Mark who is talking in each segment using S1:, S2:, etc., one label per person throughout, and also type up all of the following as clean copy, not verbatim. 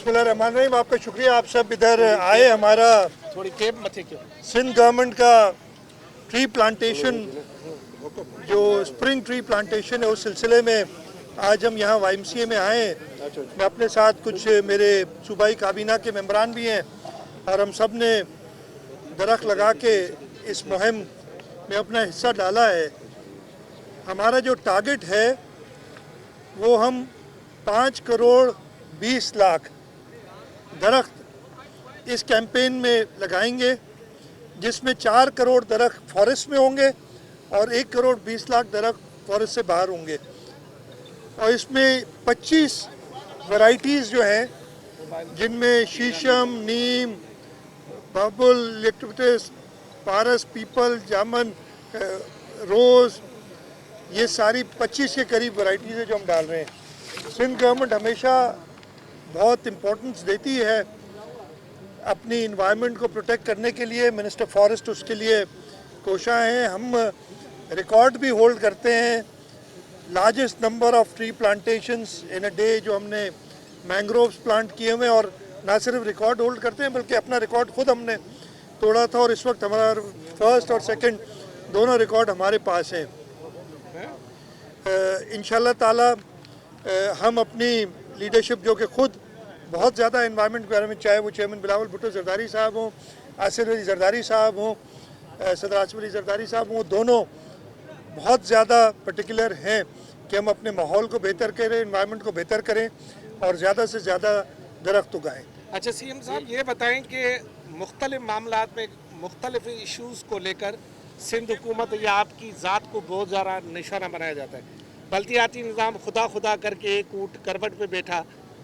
S1: बिस्मिल्लाहिर्रहमानिर्रहीम। आपका शुक्रिया, आप सब इधर आए। हमारा
S2: थोड़ी केप मथे क्यों
S1: सिंध गवर्नमेंट का ट्री प्लांटेशन, जो स्प्रिंग ट्री प्लांटेशन है, उस सिलसिले में आज हम यहाँ YMCA में आए हैं। मैं अपने साथ कुछ मेरे सूबाई काबीना के मेंबरान भी हैं और हम सब ने दरख्त लगा के इस मुहिम में अपना हिस्सा डाला है। हमारा जो टारगेट है वो हम 5 करोड़ 20 लाख दरख्त इस कैंपेन में लगाएंगे, जिसमें 4 करोड़ दरख्त फॉरेस्ट में होंगे और 1 करोड़ 20 लाख दरख्त फॉरेस्ट से बाहर होंगे। और इसमें 25 वैरायटीज़ जो हैं, जिनमें शीशम, नीम, बबुल, यूकेलिप्टस, पारस, पीपल, जामुन, रोज़, ये सारी 25 के करीब वैरायटीज़ है जो हम डाल रहे हैं। सिंध गवर्नमेंट हमेशा बहुत इम्पोर्टेंस देती है अपनी इन्वायरमेंट को प्रोटेक्ट करने के लिए। मिनिस्टर फॉरेस्ट उसके लिए कोशा हैं। हम रिकॉर्ड भी होल्ड करते हैं, largest number of tree plantations in a day जो हमने मैंग्रोव्स प्लांट किए हुए हैं। और ना सिर्फ रिकॉर्ड होल्ड करते हैं बल्कि अपना रिकॉर्ड खुद हमने तोड़ा था और इस वक्त हमारा फर्स्ट और सेकंड दोनों रिकॉर्ड हमारे पास हैं। इंशाल्लाह ताला हम अपनी लीडरशिप, जो कि खुद बहुत ज़्यादा एनवायरनमेंट के बारे में, चाहे वो चेयरमैन बिलावल भुट्टो जरदारी साहब हों, आसिफ अली जरदारी साहब हों, सदर आसिफ अली जरदारी साहब हों, दोनों बहुत ज़्यादा पर्टिकुलर हैं कि हम अपने माहौल को बेहतर करें, एनवायरनमेंट को बेहतर करें और ज़्यादा से ज़्यादा दरख्त उगाएँ।
S2: अच्छा सीएम साहब, ये बताएं कि मुख्तलिफ मामलात में मुख्तलिफ इशूज़ को लेकर सिंध हुकूमत या आपकी ज़ात को बहुत ज़्यादा निशाना बनाया जाता है। बल्दियाती निज़ाम खुदा खुदा करके एक ऊँट करवट पे बैठा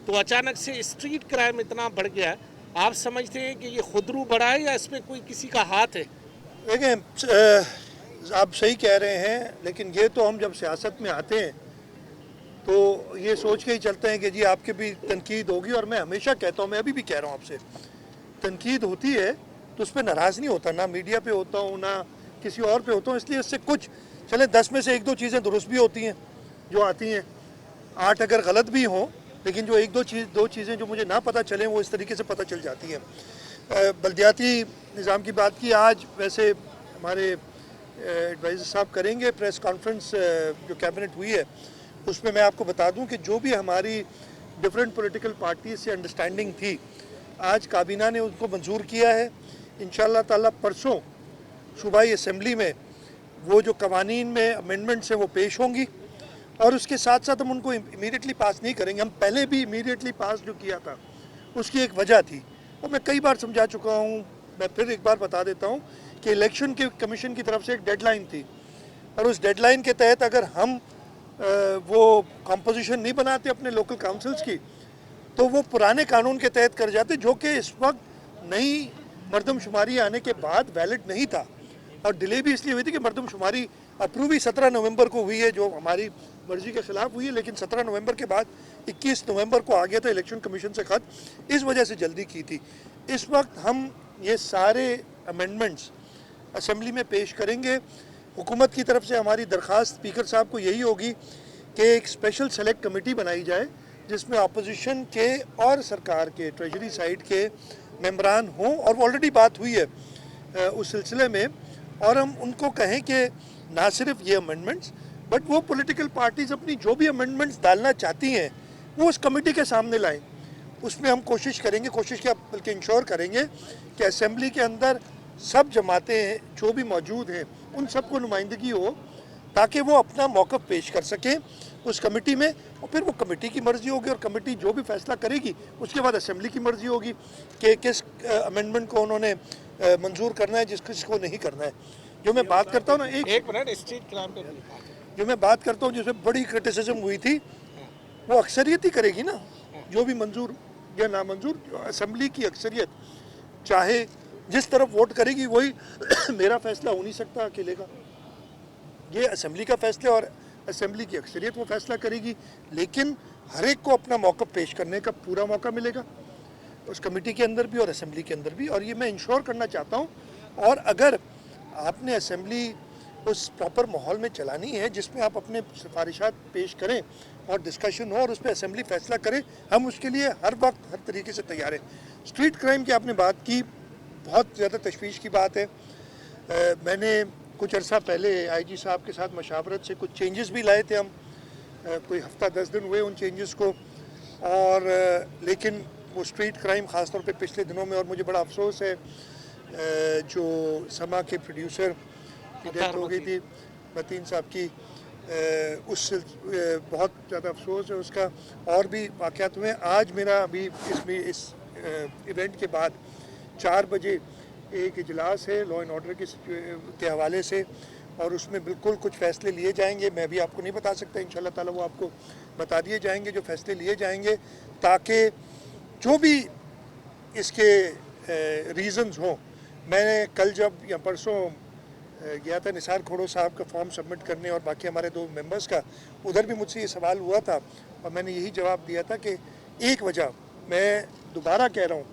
S2: तो अचानक से स्ट्रीट क्राइम इतना बढ़ गया है। आप समझते हैं कि ये खुदरू बढ़ा है या इसमें कोई किसी का हाथ है?
S1: देखें, आप सही कह रहे हैं, लेकिन ये तो हम जब सियासत में आते हैं तो ये सोच के ही चलते हैं कि जी आपके भी तनकीद होगी। और मैं हमेशा कहता हूँ, मैं अभी भी कह रहा हूँ आपसे, तनकीद होती है तो उस पर नाराज़ नहीं होता, ना मीडिया पे होता हूँ ना किसी और पे होता हूँ। इसलिए इससे कुछ चले 10 में से 1-2 चीज़ें दुरुस्त भी होती हैं जो आती हैं, 8 अगर गलत भी हों, लेकिन जो 1-2 चीज़ें जो मुझे ना पता चलें वो इस तरीके से पता चल जाती हैं। बल्दियाती निज़ाम की बात की, आज वैसे हमारे एडवाइज़र साहब करेंगे प्रेस कॉन्फ्रेंस जो कैबिनेट हुई है, उसमें मैं आपको बता दूं कि जो भी हमारी डिफरेंट पॉलिटिकल पार्टीज से अंडरस्टैंडिंग थी, आज काबीना ने उनको मंजूर किया है। इंशाल्लाह ताला परसों सूबाई असम्बली में वो जो कवानीन में अमेंडमेंट्स हैं वो पेश होंगी और उसके साथ साथ हम उनको इमीडिएटली पास नहीं करेंगे। हम पहले भी इमीडिएटली पास जो किया था उसकी एक वजह थी और मैं कई बार समझा चुका हूँ, मैं फिर एक बार बता देता हूँ कि इलेक्शन के कमीशन की तरफ से एक डेडलाइन थी और उस डेडलाइन के तहत अगर हम वो कंपोजिशन नहीं बनाते अपने लोकल काउंसिल्स की तो वो पुराने कानून के तहत कर जाते, जो कि इस वक्त नई मरदमशुमारी आने के बाद वैलिड नहीं था। और डिले भी इसलिए हुई थी कि मरदमशुमारी अप्रूव ही 17 नवंबर को हुई है, जो हमारी मर्जी के खिलाफ हुई है, लेकिन 17 नवंबर के बाद 21 नवंबर को आ गया था इलेक्शन कमीशन से ख़त, इस वजह से जल्दी की थी। इस वक्त हम ये सारे अमेंडमेंट्स असम्बली में पेश करेंगे। हुकूमत की तरफ से हमारी दरख्वास्त स्पीकर साहब को यही होगी कि एक स्पेशल सेलेक्ट कमेटी बनाई जाए जिसमें अपोजिशन के और सरकार के ट्रेजरी साइड के मेंबरान हों, और ऑलरेडी बात हुई है उस सिलसिले में। और हम उनको कहें कि ना सिर्फ ये अमेंडमेंट्स बट वो पॉलिटिकल पार्टीज़ अपनी जो भी अमेंडमेंट्स डालना चाहती हैं वो उस कमेटी के सामने लाएं। उसमें हम कोशिश करेंगे, कोशिश क्या बल्कि इंश्योर करेंगे कि असेंबली के अंदर सब जमातें जो भी मौजूद हैं उन सबको नुमाइंदगी हो, ताकि वो अपना मौक़िफ़ पेश कर सकें उस कमेटी में। और फिर वो कमेटी की मर्ज़ी होगी और कमेटी जो भी फैसला करेगी उसके बाद असेंबली की मर्ज़ी होगी कि किस अमेंडमेंट को उन्होंने मंजूर करना है, जिसको नहीं करना है। जो मैं बात करता हूँ ना,
S2: एक मिनट, स्ट्रीट क्राइम पे
S1: जो मैं बात करता हूँ जिसमें बड़ी क्रिटिसिज्म हुई थी, वो अक्सरियत ही करेगी ना जो भी मंजूर या नामंजूर। असेंबली की अक्सरियत चाहे जिस तरफ वोट करेगी वही मेरा फैसला हो नहीं सकता अकेले का, ये असेंबली का फैसला और असेंबली की अक्सरियत वो फैसला करेगी। लेकिन हर एक को अपना मौक़िफ़ पेश करने का पूरा मौका मिलेगा उस कमेटी के अंदर भी और असेंबली के अंदर भी। और ये मैं इंश्योर करना चाहता हूँ। और अगर आपने असेंबली उस प्रॉपर माहौल में चलानी है जिसमें आप अपने सिफारिशात पेश करें और डिस्कशन हो और उस पर असेंबली फैसला करे। हम उसके लिए हर वक्त हर तरीके से तैयार हैं। स्ट्रीट क्राइम की आपने बात की, बहुत ज़्यादा तशवीश की बात है। मैंने कुछ अर्सा पहले आईजी साहब के साथ मशावरत से कुछ चेंजेस भी लाए थे हम, कोई हफ्ता 10 दिन हुए उन चेंजेस को, और लेकिन वो स्ट्रीट क्राइम ख़ास तौर पे पिछले दिनों में, और मुझे बड़ा अफसोस है जो समा के प्रोड्यूसर की डेथ हो गई थी, मतीन साहब की, उससे बहुत ज़्यादा अफसोस है उसका। और भी वाक़यात हुए। आज मेरा अभी इस इवेंट के बाद 4 बजे एक इजलास है लॉ एंड ऑर्डर के हवाले से, और उसमें बिल्कुल कुछ फ़ैसले लिए जाएंगे। मैं भी आपको नहीं बता सकता, इंशाल्लाह ताला वो आपको बता दिए जाएंगे जो फ़ैसले लिए जाएंगे, ताकि जो भी इसके रीज़न्स हों। मैंने कल जब या परसों गया था निसार खोड़ो साहब का फॉर्म सबमिट करने और बाकी हमारे 2 मेंबर्स का, उधर भी मुझसे ये सवाल हुआ था और मैंने यही जवाब दिया था कि एक वजह, मैं दोबारा कह रहा हूँ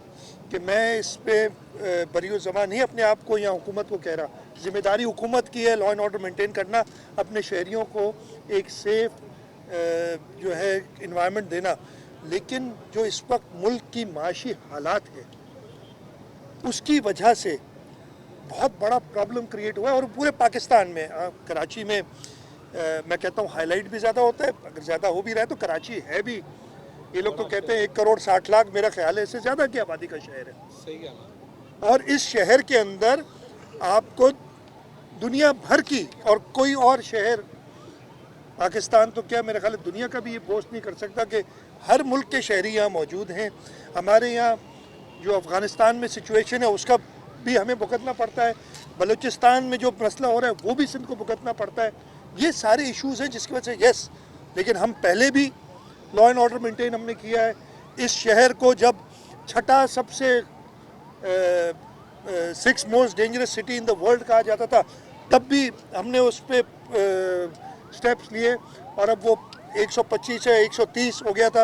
S1: कि मैं इस पे बरीओ ज़मा नहीं अपने आप को या हुकूमत को कह रहा। जिम्मेदारी हुकूमत की है लॉ एंड ऑर्डर मेंटेन करना, अपने शहरियों को एक सेफ जो है इन्वायरमेंट देना। लेकिन जो इस वक्त मुल्क की माशी हालात है उसकी वजह से बहुत बड़ा प्रॉब्लम क्रिएट हुआ है, और पूरे पाकिस्तान में। कराची में मैं कहता हूँ हाईलाइट भी ज़्यादा होता है, अगर ज़्यादा हो भी रहा है तो कराची है भी, ये लोग तो कहते हैं 1 करोड़ 60 लाख, मेरा ख्याल है इससे ज़्यादा की आबादी का शहर है।
S2: सही है।
S1: और इस शहर के अंदर आपको दुनिया भर की, और कोई और शहर पाकिस्तान तो क्या मेरा ख्याल है दुनिया का भी ये बोस्ट नहीं कर सकता कि हर मुल्क के शहरी यहाँ मौजूद हैं। हमारे यहाँ जो अफ़गानिस्तान में सिचुएशन है उसका भी हमें भुगतना पड़ता है, बलूचिस्तान में जो मसला हो रहा है वो भी सिंध को भुगतना पड़ता है। ये सारे इश्यूज़ हैं जिसकी वजह से यस, लेकिन हम पहले भी लॉ एंड ऑर्डर मेंटेन हमने किया है। इस शहर को जब छठा सबसे 6 most dangerous city in the world कहा जाता था, तब भी हमने उस पर स्टेप्स लिए, और अब वो 125 से 130 हो गया था।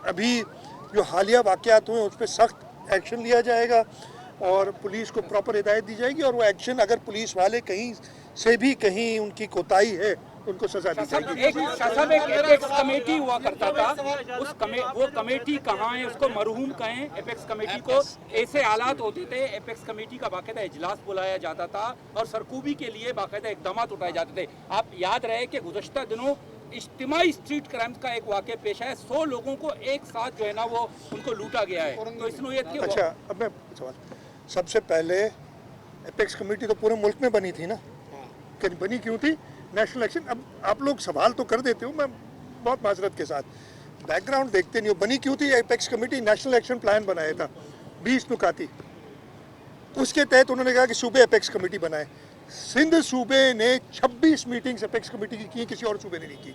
S1: अभी जो हालिया वाक़यात हुए उस पर सख्त एक्शन लिया जाएगा और पुलिस को प्रॉपर हिदायत दी जाएगी, और वो एक्शन अगर पुलिस वाले कहीं से भी कहीं उनकी कोताही है उनको सजा दी जाएगी।
S3: एक एपेक्स कमेटी हुआ करता था, वो कमेटी कहाँ है? उसको मरहूम कहें एपेक्स कमेटी को। ऐसे हालात होते थे, एपेक्स कमेटी का बाकायदा इजलास बुलाया जाता था और सरकूबी के लिए बाकायदा इकदाम उठाए जाते थे। आप याद रहे कि गुज़श्ता दिनों इज्तिमाई स्ट्रीट क्राइम्स का एक वाक़या पेश आया, 100 लोगों को एक साथ जो है ना वो उनको लूटा गया है। तो इस नोयत की
S1: अच्छा, अब मैं सवाल, सबसे पहले एपेक्स कमेटी तो पूरे मुल्क में बनी थी ना, बनी क्यों थी? National action. अब आप लोग सवाल तो कर देते हो, मैं बहुत माजरत के साथ बैकग्राउंड देखते नहीं हो। बनी क्यों थी apex committee? National action plan बनाया था 20 नुकाती, उसके तहत उन्होंने कहा कि सूबे एपेक्स कमेटी बनाए। सिंध सूबे ने 26 मीटिंग्स एपेक्स कमेटी की की, किसी और सूबे ने नहीं की।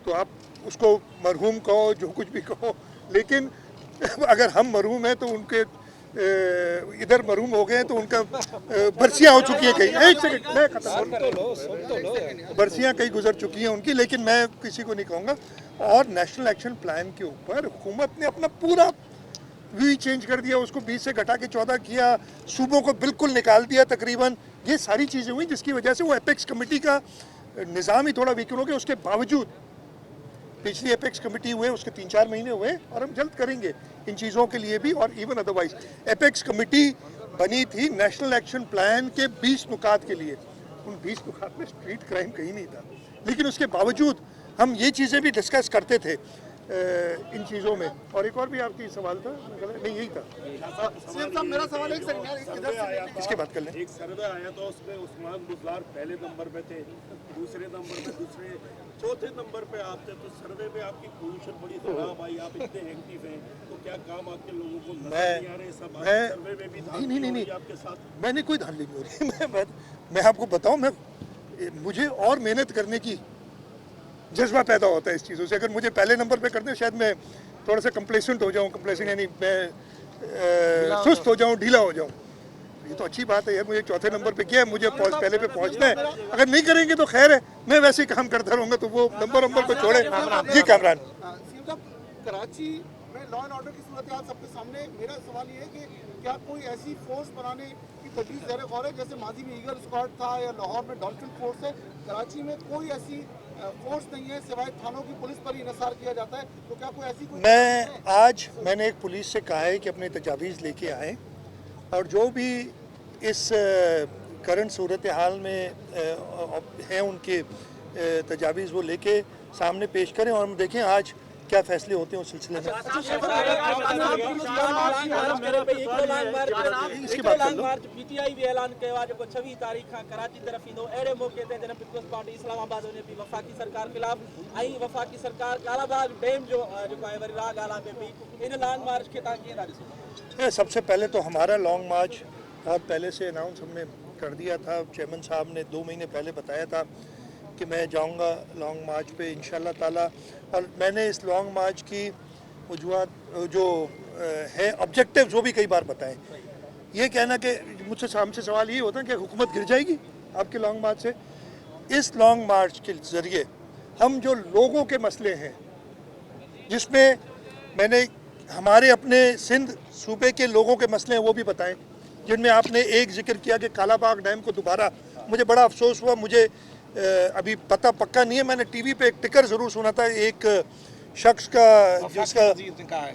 S1: तो आप उसको मरहूम कहो, जो कुछ भी कहो, लेकिन अगर हम मरहूम हैं तो उनके इधर मरहूम हो गए तो उनका बरसियाँ हो चुकी है कहीं। एक सेकंड, मैं खत्म, बरसियाँ कहीं गुजर चुकी हैं उनकी, लेकिन मैं किसी को नहीं कहूँगा। और नेशनल एक्शन प्लान के ऊपर हुकूमत ने अपना पूरा वी चेंज कर दिया, उसको 20 से घटा के 14 किया, सूबों को बिल्कुल निकाल दिया तकरीबन। ये सारी चीज़ें हुई जिसकी वजह से वो एपेक्स कमेटी का निज़ाम ही थोड़ा वीक हो गया। उसके बावजूद पिछली एपेक्स कमेटी हुए उसके 3-4 महीने हुए, और हम जल्द करेंगे इन चीज़ों के लिए भी। और इवन अदरवाइज एपेक्स कमेटी बनी थी नेशनल एक्शन प्लान के 20 नुकात के लिए। उन 20 नुकात में स्ट्रीट क्राइम कहीं नहीं था, लेकिन उसके बावजूद हम ये चीज़ें भी डिस्कस करते थे इन चीज़ों में। और एक और भी आपकी सवाल था, नहीं यही था।
S4: मेरा सवाल एक सेकंड,
S1: इसके बात कर लें।
S4: एक सर्वे आया तो उसमें उस्मान बुज़दार पहले नंबर पे थे, दूसरे नंबर पे दूसरे, चौथे नंबर पे आप थे। तो सर्वे में आपकी पोजीशन बड़ी खराब आई, आप इतने एक्टिव हैं, तो क्या काम आपके लोगों को नजर नहीं आ रहे? सब सर्वे में भी
S1: नहीं
S4: आपके साथ।
S1: मैंने कोई धांधली नहीं हो रही। मैं आपको बताऊं, मुझे और मेहनत करने की जज्बा पैदा होता है इस चीज़ों से। अगर मुझे पहले नंबर पे कर दें शायद मैं थोड़ा सा कंप्लेसेंट हो जाऊँ, कंप्लेसेंट यानी मैं सुस्त हो जाऊँ, ढीला हो जाऊँ। ये तो अच्छी बात है यार, मुझे चौथे नंबर पे किया है, मुझे पहले पे पहुंचना है। अगर नहीं करेंगे तो खैर है, मैं वैसे ही काम करता रहूँगा, तो वो नंबर को छोड़े। जी कामरान,
S5: कराची में लॉ एंड ऑर्डर की सूरत हाल सबके सामने। मेरा सवाल ये है कि क्या कोई ऐसी फोर्स बनाने की तजवीज़ ज़ेर गौर है, जैसे माजी में ईगल स्क्वाड था या लाहौर में डॉल्फिन फोर्स है, कराची में कोई ऐसी फोर्स नहीं है, सिवाय थानों की पुलिस पर ही इंहिसार किया जाता है, तो क्या कोई ऐसी कोई
S1: मैंने एक पुलिस से कहा है कि अपने तजावीज़ लेके आएँ और जो भी इस करंट सूरत हाल में हैं उनके तजावीज़ वो लेके सामने पेश करें और हम देखें आज क्या फैसले होते हैं उस सिलसिले में।
S6: पीटीआई भी ऐलान कयो आहे जेको 26 तारीख़ खां कराची तरफ़ ईंदो। अहिड़े मौक़े ते जन पीपल्स पार्टी इस्लामाबाद वञे पई वफ़ाक़ी सरकार ख़िलाफ़ ऐं वफ़ाक़ी सरकार कालाबाग डैम जो जेको आहे वरी राग आला में पई। इन लॉन्ग मार्च खे तव्हां कीअं था ॾिसो?
S1: सबसे पहले तो हमारा लॉन्ग मार्च बहुत पहले से अनाउंस हमने कर दिया था। चेयरमैन साहब ने 2 महीने पहले बताया था कि मैं जाऊंगा लॉन्ग मार्च पे इंशाल्लाह ताला, और मैंने इस लॉन्ग मार्च की वजूहत जो है ऑब्जेक्टिव्स वो भी कई बार बताए। ये कहना कि मुझसे सामने सवाल ये होता है कि हुकूमत गिर जाएगी आपके लॉन्ग मार्च से। इस लॉन्ग मार्च के ज़रिए हम जो लोगों के मसले हैं, जिसमें मैंने हमारे अपने सिंध सूबे के लोगों के मसले हैं वो भी बताएं, जिनमें आपने एक जिक्र किया कि कालाबाग डैम को दोबारा, मुझे बड़ा अफसोस हुआ, मुझे अभी पता पक्का नहीं है, मैंने टीवी पे एक टिकर ज़रूर सुना था एक शख्स का जिसका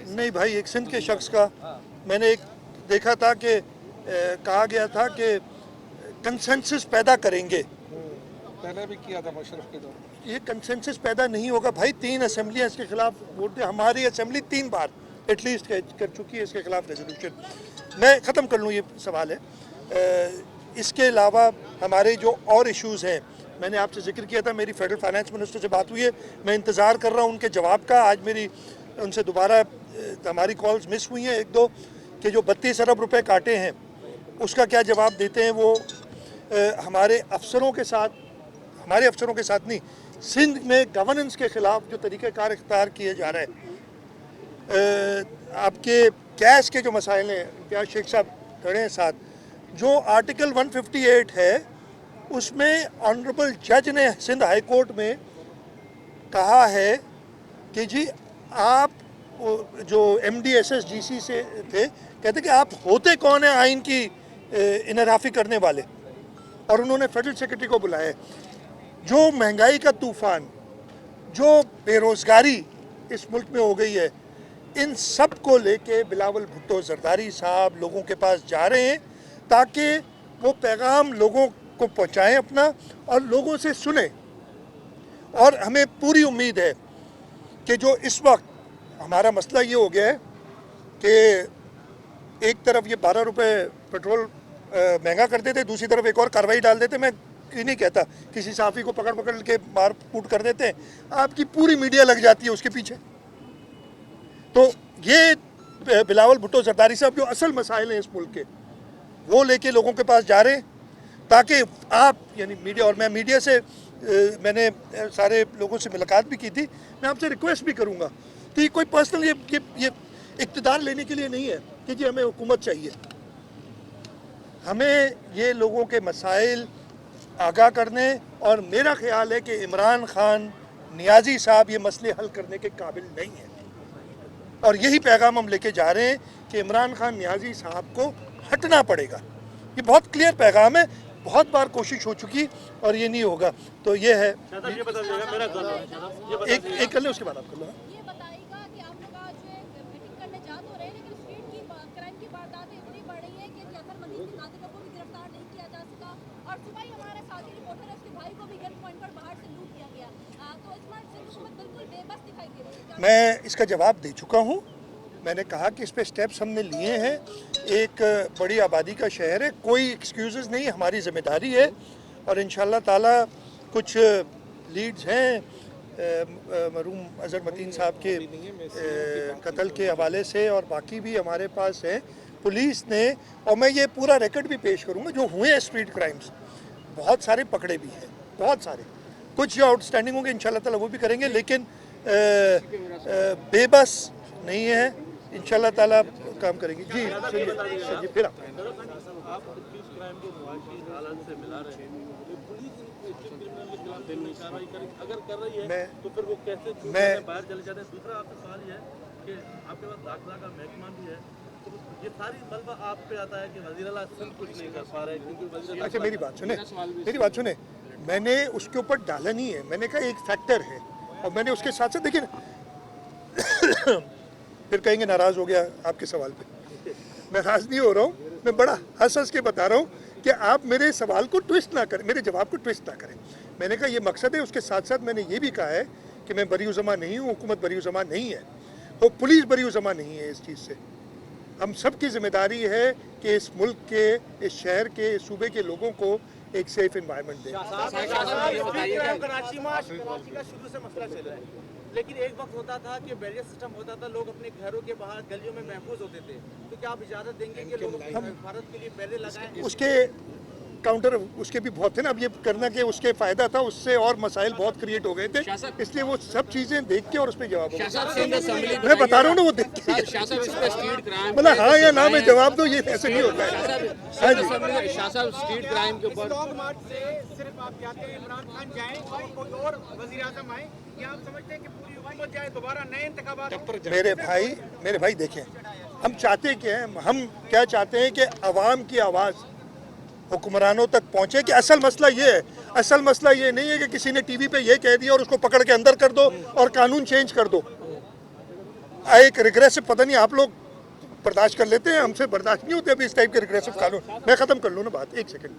S1: नहीं भाई एक सिंध के शख्स का मैंने एक देखा था कि कहा गया था कि कंसेंसस पैदा करेंगे।
S2: पहले भी किया था मुशर्रफ के दौर।
S1: ये कंसेंसस पैदा नहीं होगा भाई। 3 असेंबलियाँ इसके खिलाफ वोट दे, हमारी असेंबली 3 बार एटलीस्ट कर चुकी है इसके खिलाफ रेजोल्यूशन। मैं ख़त्म कर लूँ ये सवाल है। इसके अलावा हमारे जो और इश्यूज़ हैं, मैंने आपसे जिक्र किया था, मेरी फेडरल फाइनेंस मिनिस्टर से बात हुई है, मैं इंतज़ार कर रहा हूँ उनके जवाब का। आज मेरी उनसे दोबारा हमारी कॉल्स मिस हुई हैं 1-2 कि जो 32 अरब रुपए काटे हैं उसका क्या जवाब देते हैं वो। हमारे अफसरों के साथ नहीं, सिंध में गवर्नेंस के ख़िलाफ़ जो तरीक़ेकार इख्तियार किए जा रहे हैं, आपके कैश के जो मसाइल हैं, इम्तियाज़ शेख साहब खड़े हैं साथ, जो आर्टिकल 158 है उसमें ऑनरेबल जज ने सिंध हाई कोर्ट में कहा है कि जी आप जो MDSS-GC से थे, कहते कि आप होते कौन है आइन की इनराफी करने वाले, और उन्होंने फेडरल सेक्रेटरी को बुलाया। जो महंगाई का तूफ़ान, जो बेरोज़गारी इस मुल्क में हो गई है, इन सब को लेके बिलावल भुट्टो जरदारी साहब लोगों के पास जा रहे हैं ताकि वो पैगाम लोगों को पहुंचाएं अपना और लोगों से सुने। और हमें पूरी उम्मीद है कि जो इस वक्त हमारा मसला ये हो गया है कि एक तरफ ये 12 रुपये पेट्रोल महंगा कर देते, दूसरी तरफ एक और कार्रवाई डाल देते। मैं ये नहीं कहता किसी साफ़ी को पकड़ के मार कूट कर देते हैं, आपकी पूरी मीडिया लग जाती है उसके पीछे। तो ये बिलावल भुट्टो जरदारी साहब जो असल मसाइल हैं इस मुल्क के, वो लेके लोगों के पास जा रहे हैं ताकि आप यानी मीडिया, और मैं मीडिया से मैंने सारे लोगों से मुलाकात भी की थी, मैं आपसे रिक्वेस्ट भी करूंगा कि कोई पर्सनल ये इक़्तिदार लेने के लिए नहीं है कि जी हमें हुकूमत चाहिए। हमें ये लोगों के मसाइल आगाह करने, और मेरा ख्याल है कि इमरान खान नियाज़ी साहब ये मसले हल करने के काबिल नहीं है, और यही पैगाम हम लेके जा रहे हैं कि इमरान खान नियाज़ी साहब को हटना पड़ेगा। ये बहुत क्लियर पैगाम है, बहुत बार कोशिश हो चुकी और ये नहीं होगा। तो ये है, एक कर ले उसके बाद आप कर लो।
S7: ये बताइएगा कि आप लोग आज मीटिंग करने जा तो रहे हैं, लेकिन स्ट्रीट की क्राइम की वारदातें इतनी बढ़ रही है कि जफर मजीद के कातिलों को भी गिरफ्तार नहीं किया जा सका, और सुबह ही हमारे साथी रिपोर्टर है उसके भाई को भी गन पॉइंट पर बाहर से लूट किया गया। तो इस बार सिंध हुकूमत बिल्कुल बेबस दिखाई दे रही है।
S1: मैं इसका जवाब दे चुका हूँ। मैंने कहा कि इस पे स्टेप्स हमने लिए हैं। एक बड़ी आबादी का शहर है, कोई एक्सक्यूज़ नहीं, हमारी ज़िम्मेदारी है, और इंशाल्लाह ताला कुछ लीड्स हैं मरहूम अज़हर मतीन साहब के कत्ल के हवाले से, और बाकी भी हमारे पास है पुलिस ने, और मैं ये पूरा रिकॉर्ड भी पेश करूँगा जो हुए हैं स्ट्रीट क्राइम्स, बहुत सारे पकड़े भी हैं, बहुत सारे, कुछ जो आउटस्टैंडिंग होंगे इंशाल्लाह ताला वो भी करेंगे, लेकिन बेबस नहीं है, इंशाल्लाह ताला काम करेंगी। जी जी फिर
S4: अगर कर रही है तो फिर वो कैसे बाहर चले जाते हैं? दूसरा आपसे सवाल ये है कि आपके पास दाखिला का महकमा भी है, तो ये सारी मलबा आप पे आता है कि वज़ीर आला सिंध कुछ नहीं कर पा रहे क्योंकि वज़ीर।
S1: अच्छा मेरी बात सुने, मैंने उसके ऊपर डाला नहीं है, मैंने कहा एक फैक्टर है, और मैंने उसके साथ साथ देखिए फिर कहेंगे नाराज़ हो गया आपके सवाल पे। नाराज़ नहीं हो रहा हूँ, मैं बड़ा हंस हंस के बता रहा हूँ कि आप मेरे सवाल को ट्विस्ट ना करें, मेरे जवाब को ट्विस्ट ना करें। मैंने कहा ये मकसद है, उसके साथ साथ मैंने ये भी कहा है कि मैं बरीउज़्ज़मा नहीं हूँ, हुकूमत बरीउज़्ज़मा नहीं है, और पुलिस बरीउज़्ज़मा नहीं है इस चीज़ से। हम सब की जिम्मेदारी है कि इस मुल्क के, इस शहर के, इस सूबे के लोगों को एक सेफ इन्वायरमेंट दें।
S6: कराची का शुरू से मसला चल रहा है, लेकिन एक वक्त होता था कि बैरियर सिस्टम होता था, लोग अपने घरों के बाहर गलियों में महफूज होते थे, तो क्या आप इजाजत देंगे कि लोग भारत के लिए बैरियर लगाएं?
S1: उसके काउंटर उसके भी बहुत थे ना, अब ये करना कि उसके फ़ायदा था, उससे और मसाइल बहुत क्रिएट हो गए थे, इसलिए वो सब चीज़ें देख के और उस पर जवाब मैं बता रहा हूँ ना, वो देख के मतलब हाँ या ना में जवाब दो, ये ऐसे नहीं होता है। हाँ जी,
S6: स्ट्रीट क्राइम के ऊपर लॉन्ग मार्च से सिर्फ आप चाहते हैं इमरान खान जाएं और कोई और वजीर आजम आए, या आप समझते हैं कि पूरी हुकूमत जाए, दोबारा नए इंतखाबात?
S1: मेरे भाई देखें, हम चाहते क्या हैं, हम क्या चाहते हैं कि अवाम की आवाज़ हुक्मरानों तक पहुंचे। कि असल मसला ये है, असल मसला ये नहीं है कि किसी ने टीवी पे ये कह दिया और उसको पकड़ के अंदर कर दो और कानून चेंज कर दो। एक रिग्रेसिव, पता नहीं आप लोग बर्दाश्त कर लेते हैं, हमसे बर्दाश्त नहीं होते अभी इस टाइप के रिग्रेसिव कानून। मैं ख़त्म कर लूँ ना बात, एक सेकंड।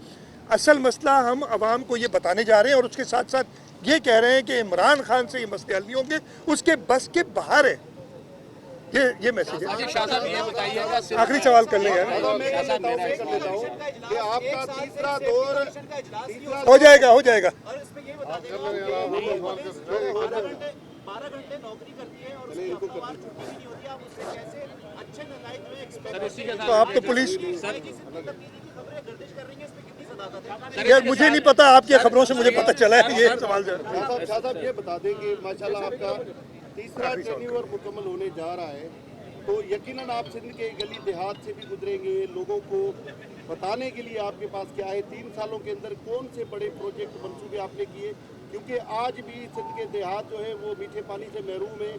S1: असल मसला हम आवाम को ये बताने जा रहे हैं और उसके साथ साथ ये कह रहे हैं कि इमरान खान से ये मसले हल नहीं होंगे, उसके बस के बाहर है। ये मैसेज है। आखिरी सवाल कर लेंगे,
S5: आपका तीसरा दौर
S1: हो जाएगा
S6: 12 घंटे नौकरी करती है और उसकी हफ्तावार छुट्टी भी नहीं होती, आप उससे कैसे अच्छे नताइज में एक्सपेक्ट?
S1: तो आप तो पुलिस,
S6: खबरें गर्दिश कर रही हैं, इस पे कितनी सदाकत है?
S1: यार मुझे नहीं पता, आपकी खबरों से मुझे पता चला है ये सवाल।
S5: शाह साहब ये बता दें कि माशाल्लाह आपका तीसरा टेन्योर मुकम्मल होने जा रहा है, तो यकीनन आप सिंध के गली देहात से भी गुजरेंगे, लोगों को बताने के लिए आपके पास क्या है, 3 सालों के अंदर कौन से बड़े प्रोजेक्ट मंसूबे आपने किए, क्योंकि आज भी सिंध के देहात जो है वो मीठे पानी से महरूम है,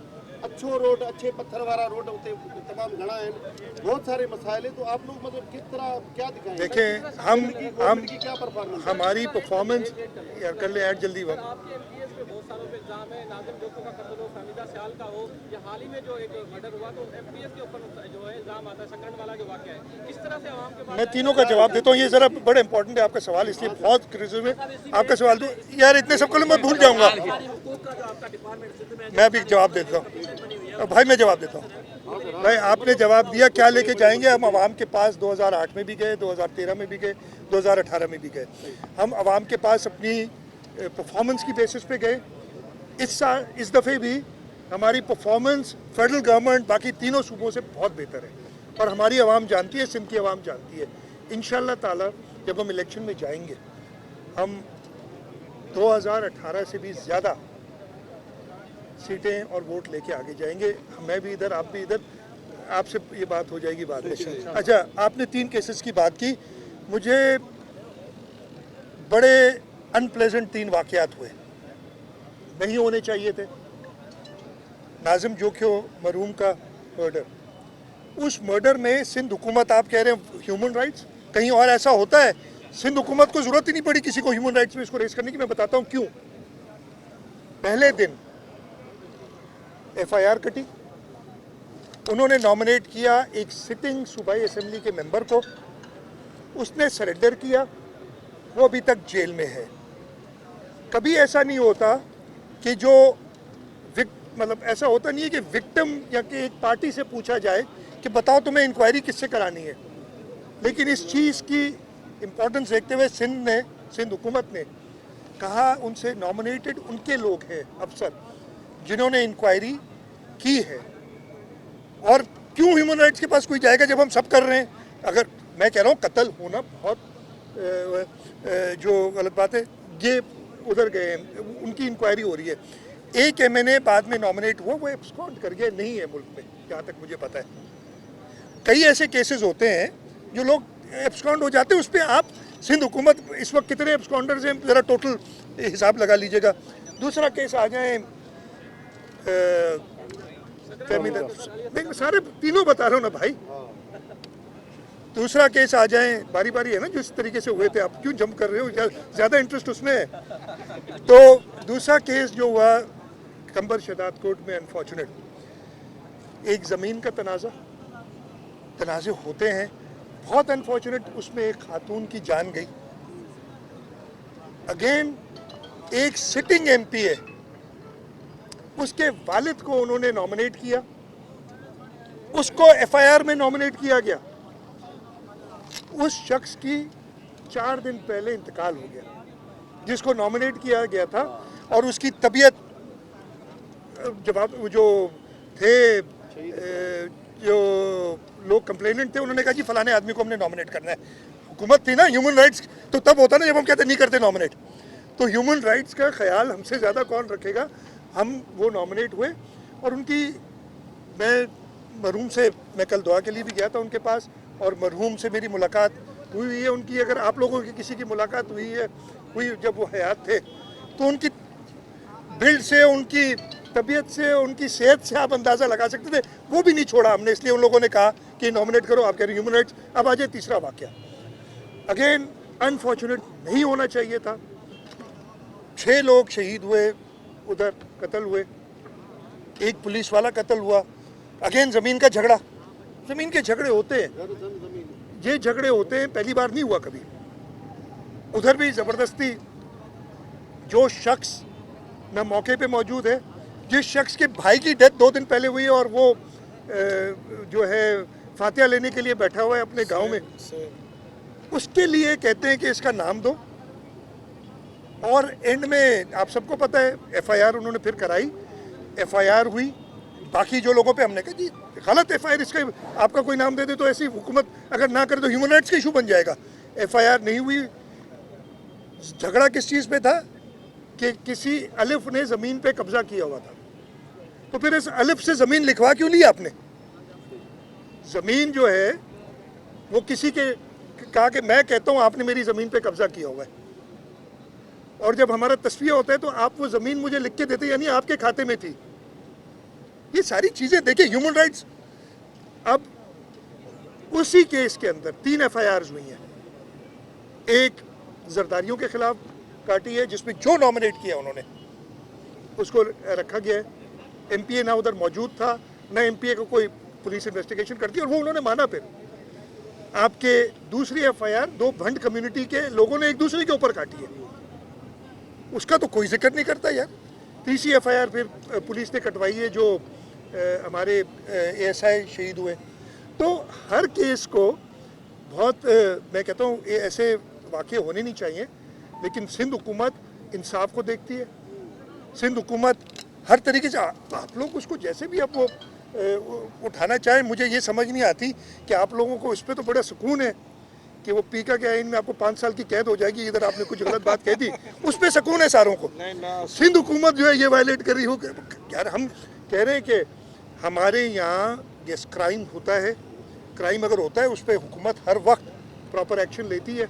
S5: अच्छो रोड, अच्छे पत्थर वाला रोड होते तमाम घना है, बहुत सारे मसाइल हैं, तो आप लोग मतलब किस तरह क्या दिखाएंगे?
S1: देखें, हम
S5: की क्या परफॉर्मेंस?
S1: हमारी परफॉर्मेंस यार कर ले ऐड जल्दी वक्त।
S6: आपके एमपीएस पे बहुत सालों पे एग्जाम है, नाज़िम जोको का कत्ल हो, फहमीदा सियाल का हो, या हाल ही में जो एक मर्डर हुआ, तो एमपीएस के ऊपर जो है इल्जाम आता है, संकरण वाला जो वाक़या है, किस तरह से आवाम के पास?
S1: मैं तीनों का जवाब देता हूँ, ये ज़रा बड़ा इंपॉर्टेंट है आपका सवाल, इसलिए बहुत क्रिटिसिज्म है आपका सवाल। तो यार इतने सबको मैं भूल जाऊँगा, मैं भी जवाब देता हूँ भाई, मैं जवाब देता हूँ भाई। आपने जवाब दिया, क्या लेके जाएंगे हम आवाम के पास? 2008 में भी गए, 2013 में भी गए, 2018 में भी गए। हम आवाम के पास अपनी परफॉर्मेंस की बेसिस पे गए। इस दफ़े भी हमारी परफॉर्मेंस फेडरल गवर्नमेंट बाकी तीनों सूबों से बहुत बेहतर है, और हमारी आवाम जानती है, सिंध की आवाम जानती है। इंशाअल्लाह ताला जब हम इलेक्शन में जाएंगे, हम 2018 से भी ज़्यादा सीटें और वोट लेके आगे जाएंगे। मैं भी इधर, आप भी इधर, आपसे ये बात हो जाएगी बाद में। अच्छा, आपने 3 केसेस की बात की, मुझे बड़े अनप्लेजेंट 3 वाक़यात हुए, नहीं होने चाहिए थे। नाज़िम जोको मरहूम का मर्डर, उस मर्डर में सिंध हुकूमत, आप कह रहे हैं ह्यूमन राइट्स, कहीं और ऐसा होता है? सिंध हुकूमत को ज़रूरत ही नहीं पड़ी किसी को ह्यूमन राइट्स में इसको रेस करने की। मैं बताता हूँ क्यों। पहले दिन FIR कटी, उन्होंने नॉमिनेट किया एक सिटिंग सूबाई असेंबली के मेंबर को, उसने सरेंडर किया, वो अभी तक जेल में है। कभी ऐसा नहीं होता कि जो मतलब ऐसा होता नहीं है कि विक्टिम या कि एक पार्टी से पूछा जाए कि बताओ तुम्हें इंक्वायरी किससे करानी है। लेकिन इस चीज़ की इम्पोर्टेंस देखते हुए सिंध हुकूमत ने कहा, उनसे नॉमिनेटेड उनके लोग हैं अफसर जिन्होंने इंक्वायरी की है। और क्यों ह्यूमन राइट्स के पास कोई जाएगा जब हम सब कर रहे हैं? अगर मैं कह रहा हूँ कत्ल होना बहुत जो गलत बात है, ये उधर गए हैं, उनकी इंक्वायरी हो रही है। एक MNA बाद में नॉमिनेट हुआ, वो एब्सकॉन्ड कर गया, नहीं है मुल्क में जहाँ तक मुझे पता है। कई ऐसे केसेस होते हैं जो लोग एब्सकॉन्ड हो जाते हैं, उस पर आप सिंध हुकूमत इस वक्त कितने एब्सकॉन्डर्स हैं ज़रा टोटल हिसाब लगा लीजिएगा। दूसरा केस आ जाए, सारे तीनों बता रहा हूँ ना भाई, दूसरा केस आ जाए, बारी बारी है ना, जिस तरीके से हुए थे, आप क्यों जंप कर रहे हो, ज़्यादा इंटरेस्ट उसमें है। तो दूसरा केस जो हुआ कंबर शदाद कोर्ट में, अनफॉर्चुनेट, एक ज़मीन का तनाज़े होते हैं, बहुत अनफॉर्चुनेट, उसमें एक खातून की जान गई। अगेन एक सिटिंग एमपी है, उसके वालिद को उन्होंने नॉमिनेट किया, उसको एफआईआर में नॉमिनेट किया गया। उस शख्स की 4 दिन पहले इंतकाल हो गया जिसको नॉमिनेट किया गया था, और उसकी तबीयत, जवाब जो थे जो लोग कंप्लेनेंट थे, उन्होंने कहा जी फलाने आदमी को हमने नॉमिनेट करना है। हुकूमत थी ना, ह्यूमन राइट्स तो तब होता ना जब हम कहते नहीं करते नॉमिनेट। तो ह्यूमन राइट्स का ख्याल हमसे ज़्यादा कौन रखेगा। हम वो नॉमिनेट हुए, और उनकी, मैं कल दुआ के लिए भी गया था उनके पास, और मरहूम से मेरी मुलाकात हुई है उनकी। अगर आप लोगों की किसी की मुलाकात हुई जब वो हयात थे, तो उनकी बिल्ड से, उनकी तबीयत से, उनकी सेहत से आप अंदाज़ा लगा सकते थे। वो भी नहीं छोड़ा हमने, इसलिए उन लोगों ने कहा कि नॉमिनेट करो। आप कह रहे ह्यूमन राइट्स। अब आ जाए तीसरा वाक़या, अगेन अनफॉर्चुनेट, नहीं होना चाहिए था। 6 लोग शहीद हुए, उधर कत्ल हुए, एक पुलिस वाला कत्ल हुआ। अगेन ज़मीन का झगड़ा, ज़मीन के झगड़े होते हैं, ये झगड़े होते हैं, पहली बार नहीं हुआ कभी। उधर भी ज़बरदस्ती, जो शख्स न मौके पे मौजूद है, जिस शख्स के भाई की डेथ 2 दिन पहले हुई है, और वो जो है फातिहा लेने के लिए बैठा हुआ है अपने गांव में, उसके लिए कहते हैं कि इसका नाम दो। और एंड में आप सबको पता है, एफआईआर उन्होंने फिर कराई, एफआईआर हुई। बाकी जो लोगों पे हमने कहा जी गलत एफआईआर, इसका आपका कोई नाम दे दे तो ऐसी हुकूमत अगर ना करे तो ह्यूमन राइट्स का इशू बन जाएगा। एफआईआर नहीं हुई। झगड़ा किस चीज़ पे था कि किसी अलिफ ने ज़मीन पे कब्जा किया हुआ था, तो फिर इस अलिफ से ज़मीन लिखवा क्यों ली आपने? ज़मीन जो है वो किसी के कहा कि मैं कहता हूँ आपने मेरी ज़मीन पे कब्जा किया हुआ है, और जब हमारा तस्वीर होता है तो आप वो ज़मीन मुझे लिख के देते, यानी आपके खाते में थी। ये सारी चीज़ें देखिए, ह्यूमन राइट्स। अब उसी केस के अंदर 3 एफआईआर्स हुई हैं। एक जरदारियों के खिलाफ काटी है, जिसमें जो नॉमिनेट किया उन्होंने उसको रखा गया है। एमपीए ना उधर मौजूद था, ना एमपीए को कोई पुलिस इन्वेस्टिगेशन करती, और वो उन्होंने माना। फिर आपके दूसरी एफआईआर 2 भंड कम्युनिटी के लोगों ने एक दूसरे के ऊपर काटी है, उसका तो कोई जिक्र नहीं करता यार। तीसरी एफआईआर फिर पुलिस ने कटवाई है, जो हमारे एएसआई शहीद हुए। तो हर केस को बहुत मैं कहता हूँ ऐसे वाक़े होने नहीं चाहिए, लेकिन सिंध हुकूमत इंसाफ को देखती है। सिंध हुकूमत हर तरीके से, आप लोग उसको जैसे भी आप वो उठाना चाहें, मुझे ये समझ नहीं आती कि आप लोगों को इस पर तो बड़ा सुकून है कि वो पीका के आइन में आपको 5 साल की कैद हो जाएगी, इधर आपने कुछ गलत बात कह दी, उस पर सुकून है सारों को। सिंध हुकूमत जो है ये वायलेट कर रही हो यार। हम कह रहे हैं कि हमारे यहाँ ये क्राइम होता है, क्राइम अगर होता है उस पर हुकूमत हर वक्त प्रॉपर एक्शन लेती है।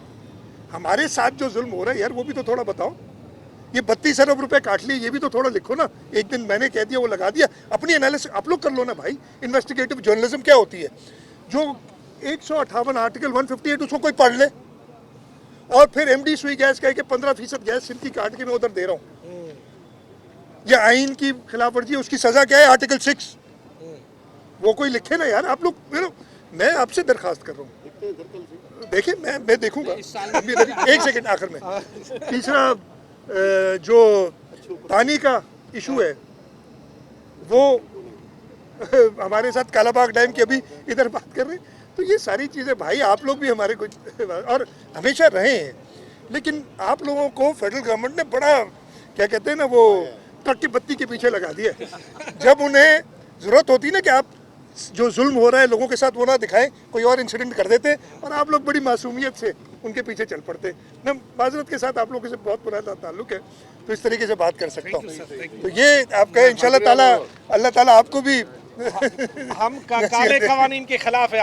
S1: हमारे साथ जो जुल्म हो रहा है यार, वो भी तो थोड़ा बताओ। ये 32 अरब रुपए काट लिए, ये भी तो थोड़ा लिखो ना। एक दिन मैंने कह दिया, वो लगा दिया। अपनी एनालिसिस आप लोग कर लो ना भाई। इन्वेस्टिगेटिव जर्नलिज्म क्या होती है? जो 158 आर्टिकल 158 उसको कोई पढ़ ले, और फिर एमडी सुई गैस कह के 15% गैस सिंध की काट के मैं उधर दे रहा हूँ। यह आइन की खिलाफ वर्जी है, उसकी सजा क्या है? आर्टिकल 6। वो कोई लिखे ना यार। आप लोग, मैं आपसे दरखास्त कर रहा हूँ, देखिए मैं देखूंगा। एक सेकंड आखिर में। तीसरा जो पानी का इशू है, वो हमारे साथ कालाबाग डैम की अभी इधर बात कर रहे हैं। तो ये सारी चीज़ें भाई, आप लोग भी हमारे कुछ और हमेशा रहे हैं, लेकिन आप लोगों को फेडरल गवर्नमेंट ने बड़ा क्या कहते हैं ना, वो ट्रक की बत्ती के पीछे लगा दिया। जब उन्हें ज़रूरत होती ना कि आप जो जुल्म हो रहा है लोगों के साथ वो ना दिखाएं, कोई और इंसिडेंट कर देते, और आप लोग बड़ी मासूमियत से उनके पीछे चल पड़ते। मैं माजरत के साथ आप लोगों से बहुत पुराना ताल्लुक है, तो इस तरीके से बात कर सकता हूँ। तो ये आप कहें इंशाल्लाह ताला, अल्लाह ताला आपको भी
S2: हम काले कवानीन के खिलाफ है।